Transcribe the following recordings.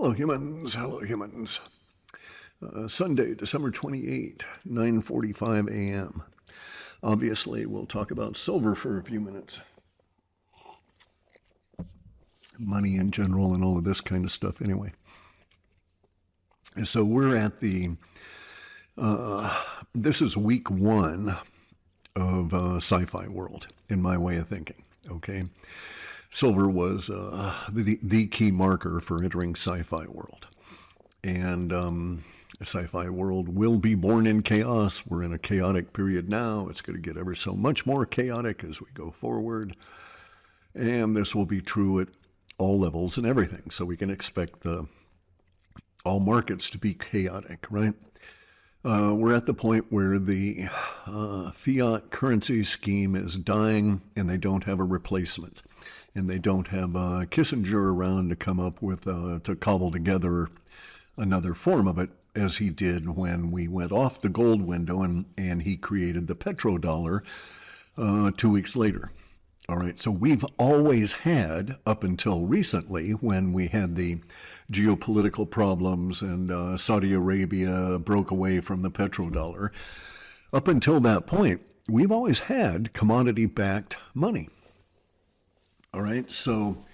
Hello, humans. Hello, humans. Sunday, December 28, 9:45 a.m. Obviously, we'll talk about silver for a few minutes. Money in general and all of this kind of stuff anyway. So we're at the, this is week one of Sci-fi world, in my way of thinking, okay? Silver was the key marker for entering Sci-fi world. And Sci-fi world will be born in chaos. We're in a chaotic period now. It's going to get ever so much more chaotic as we go forward. And this will be true at all levels and everything. So we can expect all markets to be chaotic, right? We're at the point where the fiat currency scheme is dying and they don't have a replacement. And they don't have Kissinger around to come up with, to cobble together another form of it, as he did when we went off the gold window and he created the petrodollar 2 weeks later. All right, so we've always had, up until recently, when we had the geopolitical problems and Saudi Arabia broke away from the petrodollar, up until that point, we've always had commodity-backed money. All right, so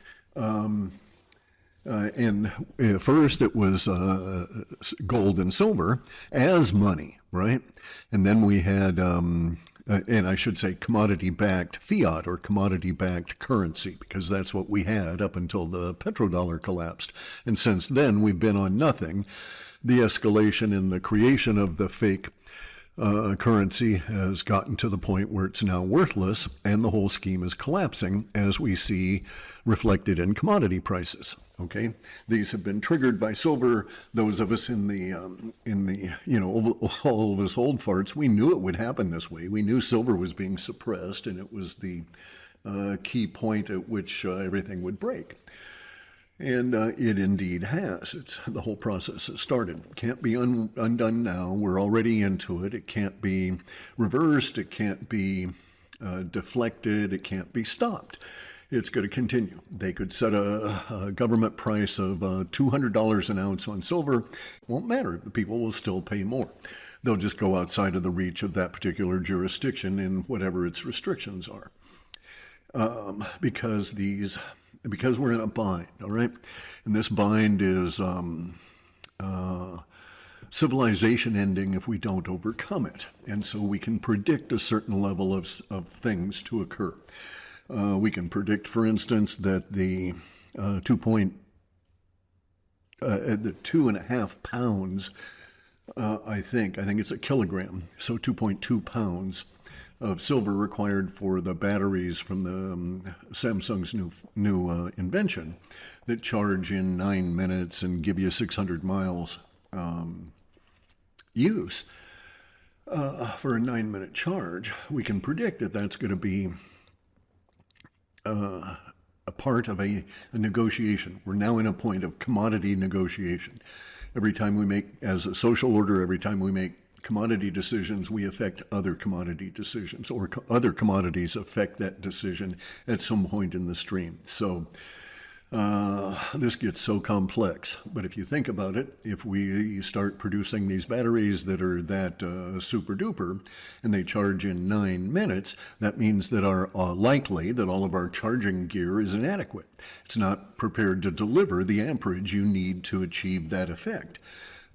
first it was gold and silver as money, right? And then we had, and I should say commodity-backed fiat or commodity-backed currency, because that's what we had up until the petrodollar collapsed. And since then, we've been on nothing. The escalation in the creation of the fake currency has gotten to the point where it's now worthless, and the whole scheme is collapsing, as we see reflected in commodity prices. Okay, these have been triggered by silver. Those of us in the all of us old farts, we knew it would happen this way. We knew silver was being suppressed, and it was the key point at which everything would break. And it indeed has. The whole process has started. Can't be undone now. We're already into it. It can't be reversed. It can't be deflected. It can't be stopped. It's going to continue. They could set a government price of $200 an ounce on silver. It won't matter. The people will still pay more. They'll just go outside of the reach of that particular jurisdiction in whatever its restrictions are. Because we're in a bind, all right? And this bind is civilization ending if we don't overcome it. And so we can predict a certain level of things to occur. We can predict, for instance, that the 2.5 pounds, I think it's a kilogram, so 2.2 pounds of silver required for the batteries from the Samsung's new invention that charge in 9 minutes and give you 600 miles use for a 9-minute charge. We can predict that that's going to be a part of a negotiation. We're now in a point of commodity negotiation. Every time we make, as a social order, every time we make commodity decisions, we affect other commodity decisions, or other commodities affect that decision at some point in the stream. So this gets so complex. But if you think about it, if we start producing these batteries that are that super duper, and they charge in 9 minutes, that means that likely that all of our charging gear is inadequate. It's not prepared to deliver the amperage you need to achieve that effect.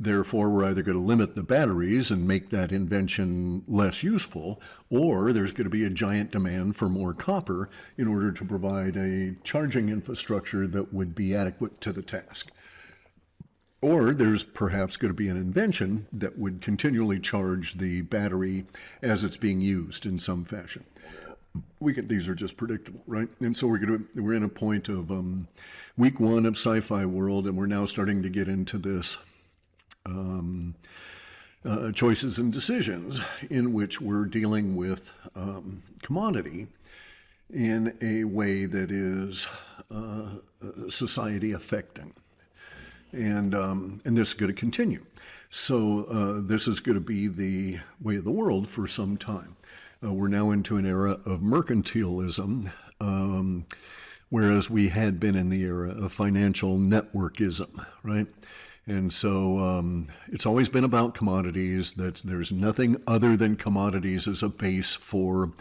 Therefore, we're either going to limit the batteries and make that invention less useful, or there's going to be a giant demand for more copper in order to provide a charging infrastructure that would be adequate to the task. Or there's perhaps going to be an invention that would continually charge the battery as it's being used in some fashion. These are just predictable, right? And so we're in a point of week one of Sci-Fi world, and we're now starting to get into this choices and decisions in which we're dealing with commodity in a way that is society affecting. And this is going to continue. So this is going to be the way of the world for some time. We're now into an era of mercantilism, whereas we had been in the era of financial networkism, right? And so it's always been about commodities. There's nothing other than commodities as a base for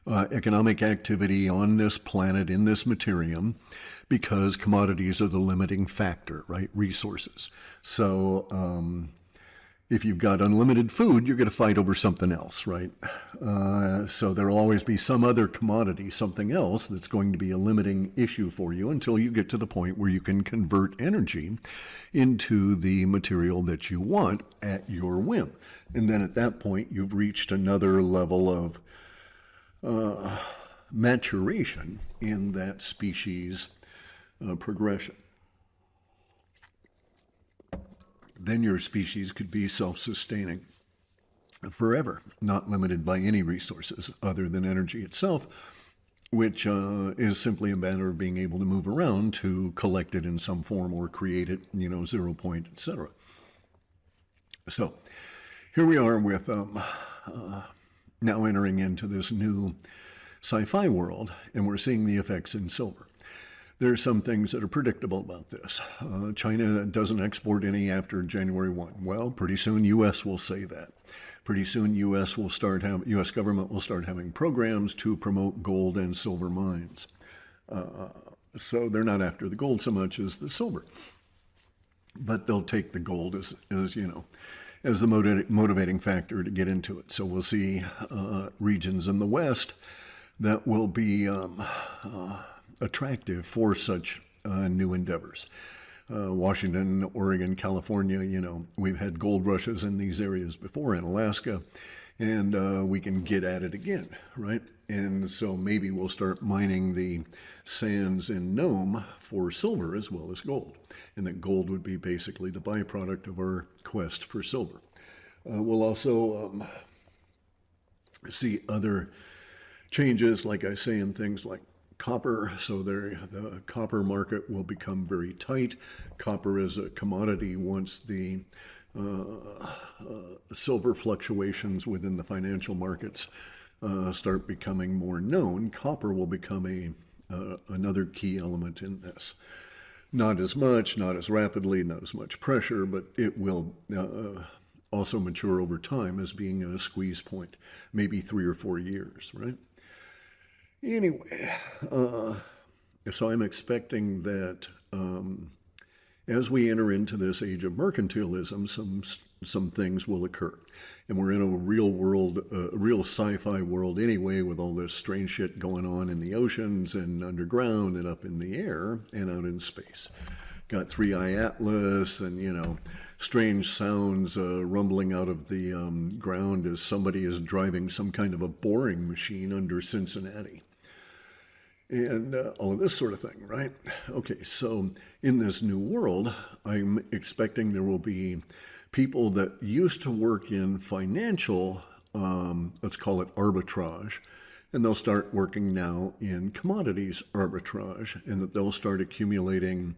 economic activity on this planet, in this materium, because commodities are the limiting factor, right? Resources. So if you've got unlimited food, you're going to fight over something else, right? So there'll always be some other commodity, something else that's going to be a limiting issue for you until you get to the point where you can convert energy into the material that you want at your whim. And then at that point, you've reached another level of maturation in that species progression. Then your species could be self-sustaining forever, not limited by any resources other than energy itself, which is simply a matter of being able to move around to collect it in some form or create it, 0 point, etc. So here we are with now entering into this new sci-fi world, and we're seeing the effects in silver. There are some things that are predictable about this. China doesn't export any after January 1. Well, pretty soon U.S. will say that. Pretty soon U.S. government will start having programs to promote gold and silver mines. So they're not after the gold so much as the silver. But they'll take the gold as the motivating factor to get into it. So we'll see regions in the West that will be attractive for such new endeavors. Washington, Oregon, California, we've had gold rushes in these areas before, in Alaska, and we can get at it again, right? And so maybe we'll start mining the sands in Nome for silver as well as gold, and that gold would be basically the byproduct of our quest for silver. We'll also see other changes, like I say, in things like copper. So the copper market will become very tight. Copper is a commodity. Once the silver fluctuations within the financial markets start becoming more known, copper will become another key element in this. Not as much, not as rapidly, not as much pressure, but it will also mature over time as being a squeeze point, maybe 3 or 4 years, right? Anyway, so I'm expecting that as we enter into this age of mercantilism, some things will occur. And we're in a real world, real sci-fi world anyway, with all this strange shit going on in the oceans and underground and up in the air and out in space. Got 3-eye Atlas and, strange sounds rumbling out of the ground as somebody is driving some kind of a boring machine under Cincinnati. And all of this sort of thing, right? Okay, so in this new world, I'm expecting there will be people that used to work in financial, let's call it arbitrage, and they'll start working now in commodities arbitrage, and that they'll start accumulating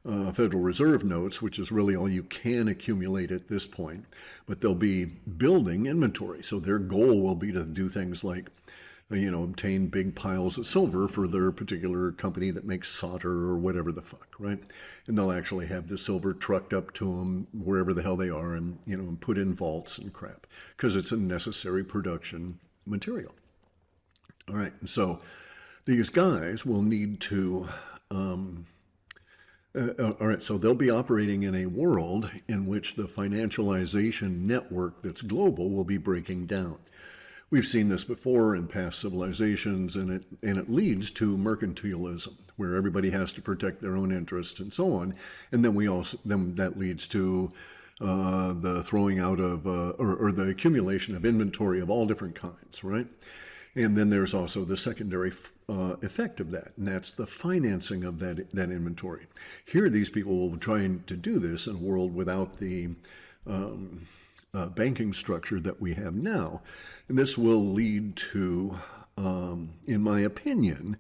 Federal Reserve notes, which is really all you can accumulate at this point, but they'll be building inventory. So their goal will be to do things like obtain big piles of silver for their particular company that makes solder or whatever the fuck, right? And they'll actually have the silver trucked up to them wherever the hell they are and, and put in vaults and crap because it's a necessary production material. All right, so these guys will need to, all right, so they'll be operating in a world in which the financialization network that's global will be breaking down. We've seen this before in past civilizations, and it leads to mercantilism, where everybody has to protect their own interests and so on. And then that leads to the throwing out of or the accumulation of inventory of all different kinds, right? And then there's also the secondary effect of that, and that's the financing of that inventory. Here, these people will be trying to do this in a world without the banking structure that we have now. And this will lead to, in my opinion,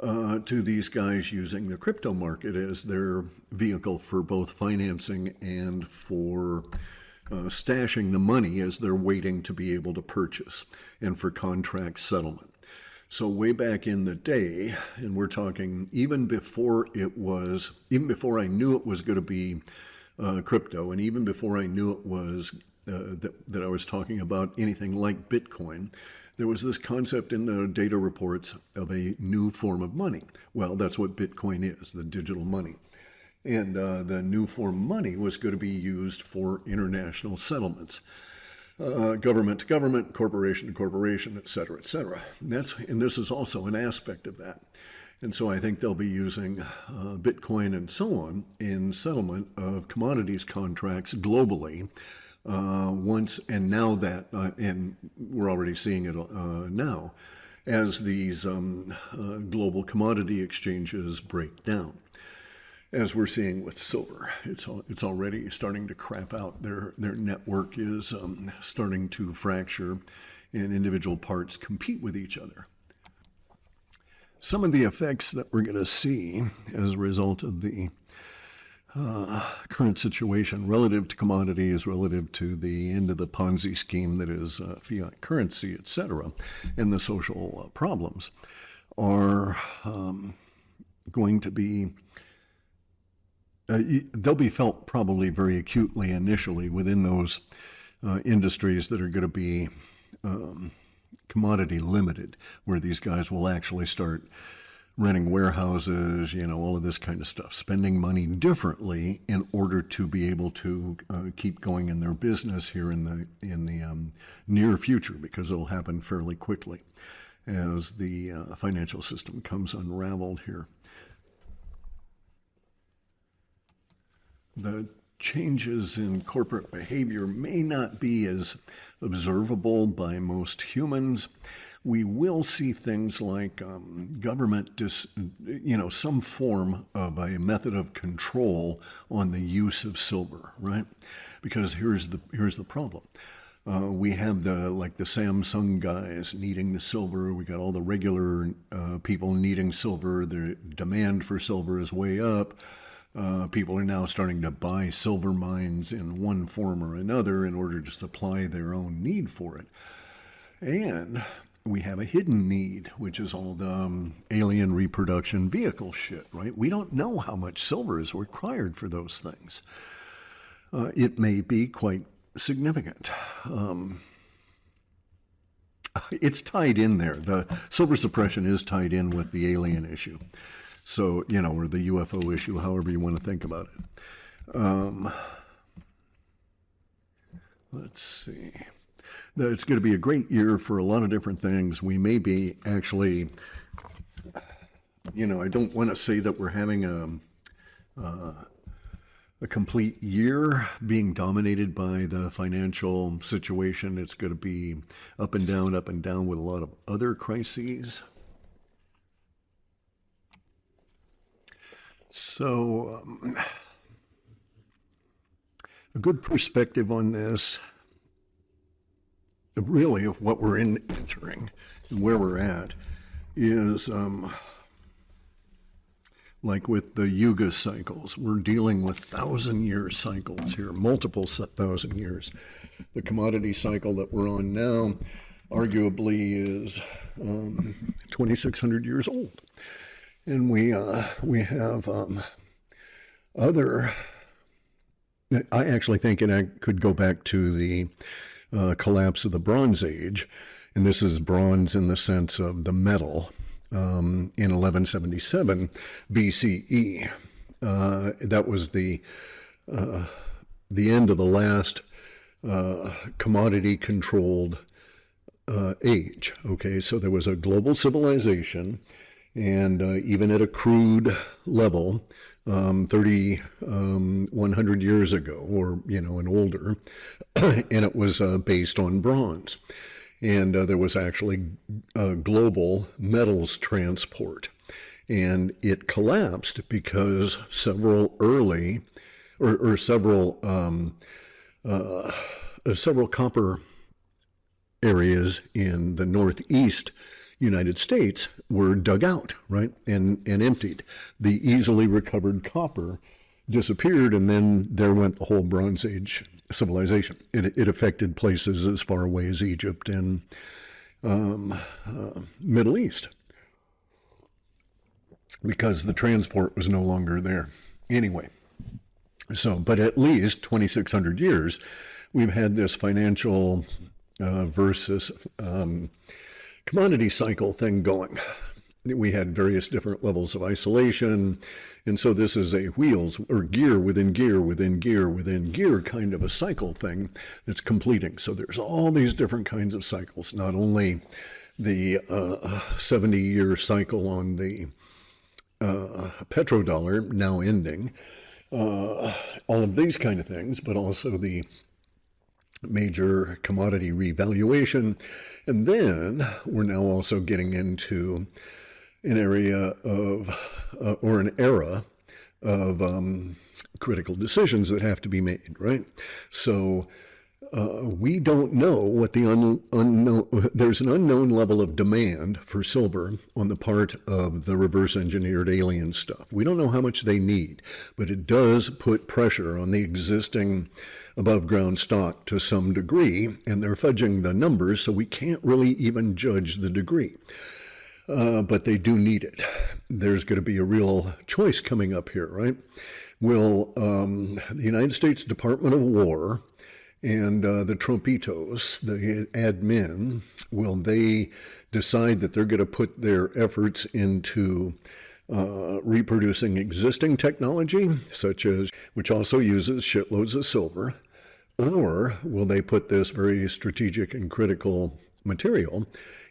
to these guys using the crypto market as their vehicle for both financing and for stashing the money as they're waiting to be able to purchase and for contract settlement. So way back in the day, and we're talking even before I knew it was going to be crypto, and even before I knew it was that I was talking about anything like Bitcoin, there was this concept in the data reports of a new form of money. Well, that's what Bitcoin is, the digital money. And the new form of money was going to be used for international settlements. Government to government, corporation to corporation, et cetera, et cetera. And this is also an aspect of that. And so I think they'll be using Bitcoin and so on in settlement of commodities contracts globally. And we're already seeing it now, as these global commodity exchanges break down. As we're seeing with silver, it's already starting to crap out. Their network is starting to fracture, and individual parts compete with each other. Some of the effects that we're going to see as a result of the current situation relative to commodities, relative to the end of the Ponzi scheme that is fiat currency, etc., and the social problems are going to be they'll be felt probably very acutely initially within those industries that are going to be commodity limited, where these guys will actually start renting warehouses, all of this kind of stuff, spending money differently in order to be able to keep going in their business here in the near future, because it'll happen fairly quickly as the financial system comes unraveled here. The changes in corporate behavior may not be as observable by most humans. We will see things like government, some form of a method of control on the use of silver, right? Because here's the problem. We have the Samsung guys needing the silver. We got all the regular people needing silver. The demand for silver is way up. People are now starting to buy silver mines in one form or another in order to supply their own need for it. And we have a hidden need, which is all the alien reproduction vehicle shit, right? We don't know how much silver is required for those things. It may be quite significant. It's tied in there. The silver suppression is tied in with the alien issue. So, or the UFO issue, however you want to think about it. Let's see. It's going to be a great year for a lot of different things. We may be actually, I don't want to say that we're having a complete year being dominated by the financial situation. It's going to be up and down with a lot of other crises. So, a good perspective on this, really, of what we're entering and where we're at, is like with the Yuga cycles. We're dealing with 1,000-year cycles here, multiple 1,000 years. The commodity cycle that we're on now arguably is 2,600 years old. And we have other. I actually think it could go back to the collapse of the Bronze Age, and this is bronze in the sense of the metal. In 1177 BCE, that was the end of the last commodity-controlled age. Okay, so there was a global civilization. And even at a crude level, 100 years ago, or, and older, and it was based on bronze. And there was actually global metals transport. And it collapsed because several several copper areas in the Northeast United States were dug out, right, and emptied. The easily recovered copper disappeared, and then there went the whole Bronze Age civilization. It affected places as far away as Egypt and Middle East, because the transport was no longer there. Anyway, so, but at least 2,600 years, we've had this financial versus commodity cycle thing going. We had various different levels of isolation, and so this is a wheels or gear within gear within gear within gear kind of a cycle thing that's completing. So there's all these different kinds of cycles, not only the 70-year cycle on the petrodollar now ending, all of these kind of things, but also the major commodity revaluation. And then we're now also getting into an area of, or an era of critical decisions that have to be made, right? So we don't know what the unknown, there's an unknown level of demand for silver on the part of the reverse engineered alien stuff. We don't know how much they need, but it does put pressure on the existing above ground stock to some degree, and they're fudging the numbers, so we can't really even judge the degree. But they do need it. There's going to be a real choice coming up here, right? Will the United States Department of War and the Trumpitos, the admin, will they decide that they're going to put their efforts into reproducing existing technology, such as, which also uses shitloads of silver, or will they put this very strategic and critical material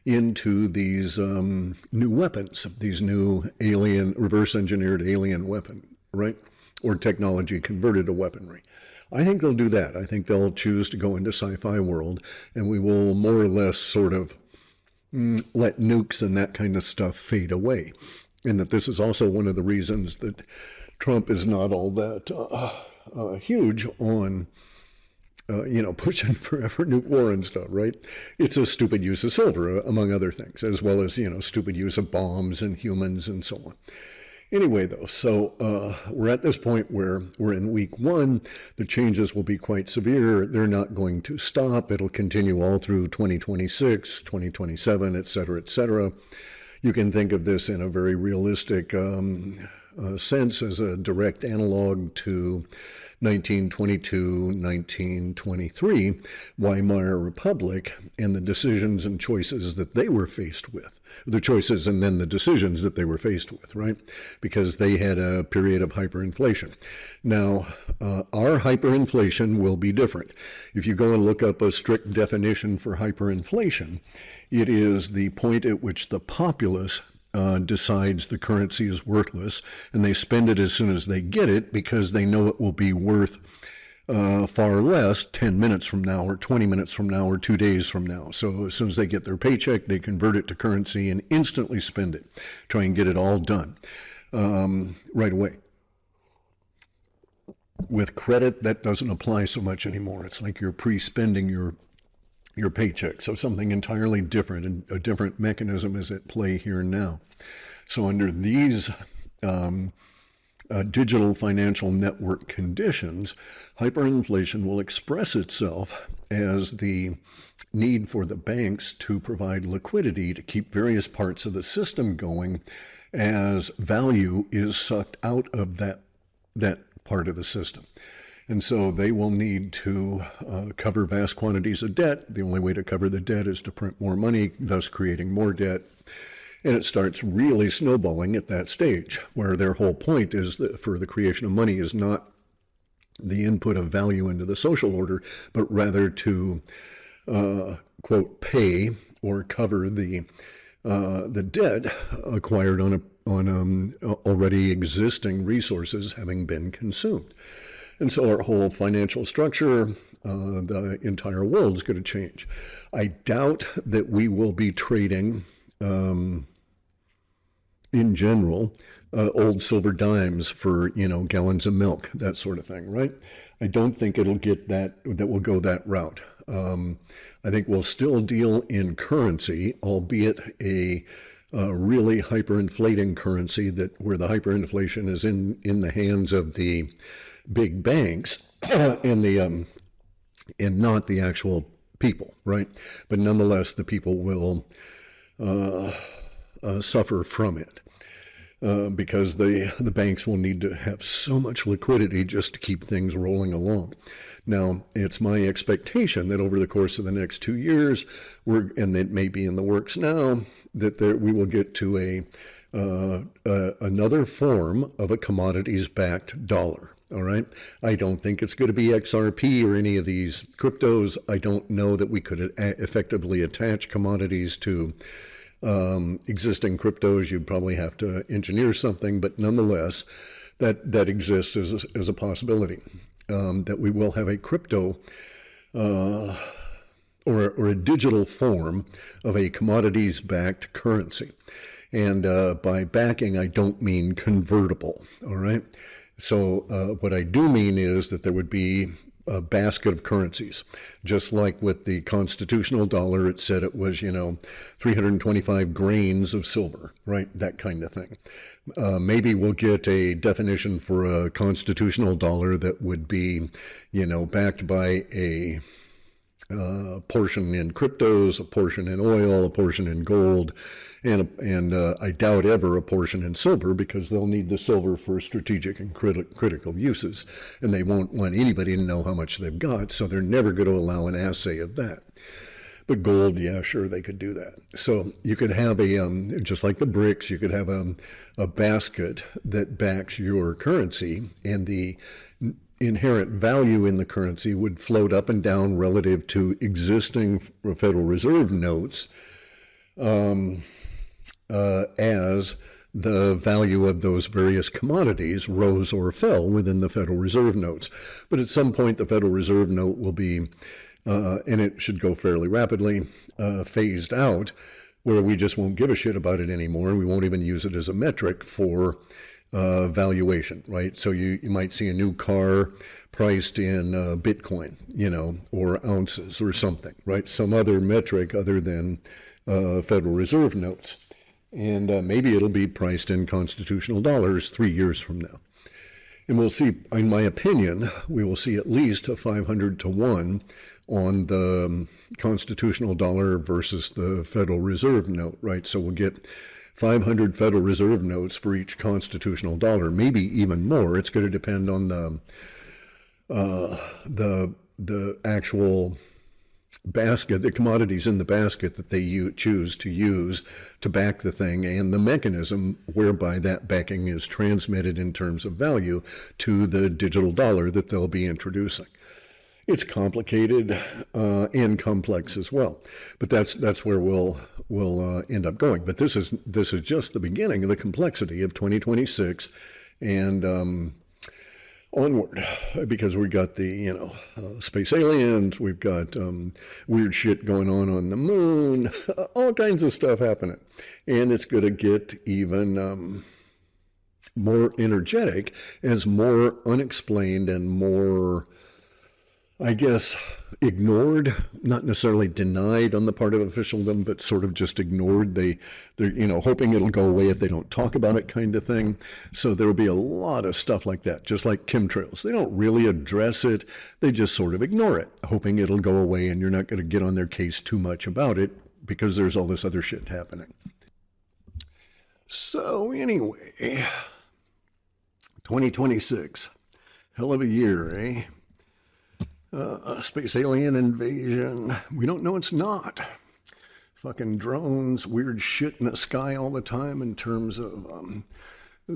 into these new weapons, these new alien, reverse engineered alien weapon, right? Or technology converted to weaponry. I think they'll do that. I think they'll choose to go into sci-fi world, and we will more or less sort of let nukes and that kind of stuff fade away. And that this is also one of the reasons that Trump is not all that huge on pushing for ever nuke war and stuff, right? It's a stupid use of silver, among other things, as well as, stupid use of bombs and humans and so on. Anyway, though, so we're at this point where we're in week one. The changes will be quite severe. They're not going to stop. It'll continue all through 2026, 2027, et cetera, et cetera. You can think of this in a very realistic sense as a direct analog to 1922, 1923, Weimar Republic, and the decisions and choices that they were faced with. The choices and then the decisions that they were faced with, right? Because they had a period of hyperinflation. Now, our hyperinflation will be different. If you go and look up a strict definition for hyperinflation, it is the point at which the populace decides the currency is worthless, and they spend it as soon as they get it because they know it will be worth far less 10 minutes from now or 20 minutes from now or 2 days from now. So as soon as they get their paycheck, they convert it to currency and instantly spend it, try and get it all done right away. With credit, that doesn't apply so much anymore. It's like you're pre-spending your paycheck. So something entirely different, and a different mechanism is at play here now. So under these digital financial network conditions, hyperinflation will express itself as the need for the banks to provide liquidity to keep various parts of the system going as value is sucked out of that part of the system. And so they will need to cover vast quantities of debt. The only way to cover the debt is to print more money, thus creating more debt. And it starts really snowballing at that stage, where their whole point is that for the creation of money is not the input of value into the social order, but rather to, quote, pay or cover the debt acquired on already existing resources having been consumed. And so our whole financial structure, the entire world is going to change. I doubt that we will be trading, in general, old silver dimes for, gallons of milk, that sort of thing, right? I don't think it'll get that will go that route. I think we'll still deal in currency, albeit a really hyperinflating currency where the hyperinflation is in the hands of the big banks and not the actual people, right? But nonetheless, the people will suffer from it. Because the banks will need to have so much liquidity just to keep things rolling along. Now, it's my expectation that over the course of the next 2 years, and it may be in the works now, that we will get to another form of a commodities-backed dollar. All right. I don't think it's going to be XRP or any of these cryptos. I don't know that we could effectively attach commodities to existing cryptos. You'd probably have to engineer something, but nonetheless, that exists as a possibility. That we will have a crypto or a digital form of a commodities-backed currency. And by backing, I don't mean convertible, all right? So what I do mean is that there would be a basket of currencies. Just like with the constitutional dollar, it said it was, 325 grains of silver, right? That kind of thing. Maybe we'll get a definition for a constitutional dollar that would be, backed by a portion in cryptos, a portion in oil, a portion in gold, and I doubt ever a portion in silver, because they'll need the silver for strategic and critical uses, and they won't want anybody to know how much they've got, so they're never going to allow an assay of that. But gold, yeah, sure, they could do that. So you could have just like the BRICS, you could have a basket that backs your currency, and the inherent value in the currency would float up and down relative to existing Federal Reserve notes as the value of those various commodities rose or fell within the Federal Reserve notes. But at some point, the Federal Reserve note will be, and it should go fairly rapidly, phased out, where we just won't give a shit about it anymore, and we won't even use it as a metric for valuation, right? So you might see a new car priced in Bitcoin, or ounces or something, right? Some other metric other than Federal Reserve notes. And maybe it'll be priced in constitutional dollars 3 years from now. And we'll see, in my opinion, we will see at least a 500 to 1 on the constitutional dollar versus the Federal Reserve note, right? So we'll get 500 Federal Reserve notes for each constitutional dollar, maybe even more. It's going to depend on the actual basket, the commodities in the basket that they choose to use to back the thing, and the mechanism whereby that backing is transmitted in terms of value to the digital dollar that they'll be introducing. It's complicated and complex as well, but that's where we'll end up going. But this is just the beginning of the complexity of 2026 and onward, because we got the space aliens, we've got weird shit going on the moon, all kinds of stuff happening, and it's going to get even more energetic as more unexplained and more, I guess, ignored, not necessarily denied on the part of officialdom, but sort of just ignored. They're hoping it'll go away if they don't talk about it, kind of thing. So there will be a lot of stuff like that, just like chemtrails. They don't really address it. They just sort of ignore it, hoping it'll go away and you're not going to get on their case too much about it because there's all this other shit happening. So anyway, 2026, hell of a year, eh? Space alien invasion. We don't know it's not. Fucking drones, weird shit in the sky all the time in terms of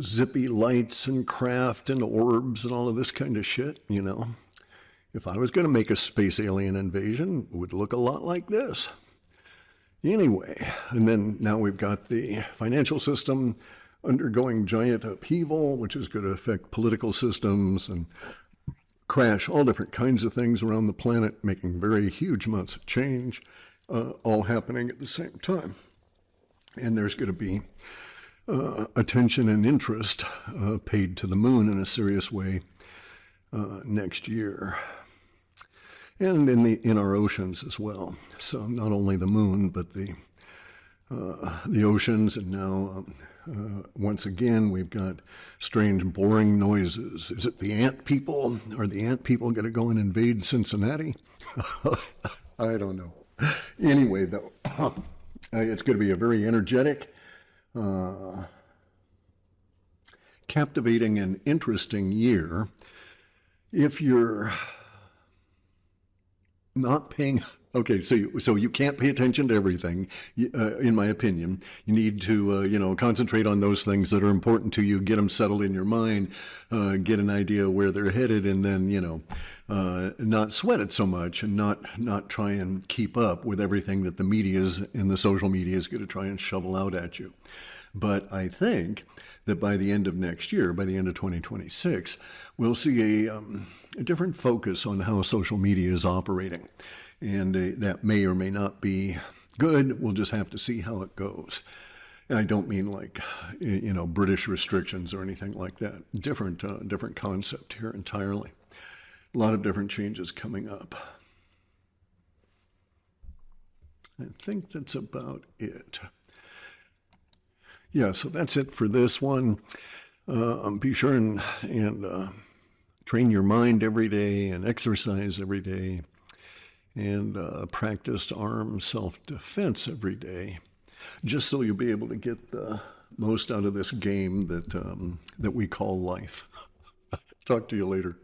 zippy lights and craft and orbs and all of this kind of shit, If I was going to make a space alien invasion, it would look a lot like this. Anyway, and then now we've got the financial system undergoing giant upheaval, which is going to affect political systems and crash all different kinds of things around the planet, making very huge amounts of change, all happening at the same time. And there's going to be attention and interest paid to the moon in a serious way next year, and in our oceans as well. So not only the moon, but the oceans, and now once again, we've got strange, boring noises. Is it the ant people? Are the ant people going to go and invade Cincinnati? I don't know. Anyway, though, it's going to be a very energetic, captivating, and interesting year. If you're not paying, okay, so you can't pay attention to everything, in my opinion. You need to, concentrate on those things that are important to you, get them settled in your mind, get an idea where they're headed, and then, not sweat it so much and not try and keep up with everything that the media's and the social media is going to try and shovel out at you. But I think that by the end of next year, by the end of 2026, we'll see a different focus on how social media is operating. And that may or may not be good. We'll just have to see how it goes. And I don't mean like, British restrictions or anything like that. Different concept here entirely. A lot of different changes coming up. I think that's about it. Yeah, so that's it for this one. Be sure and train your mind every day and exercise every day and practice armed self-defense every day, just so you'll be able to get the most out of this game that we call life. Talk to you later.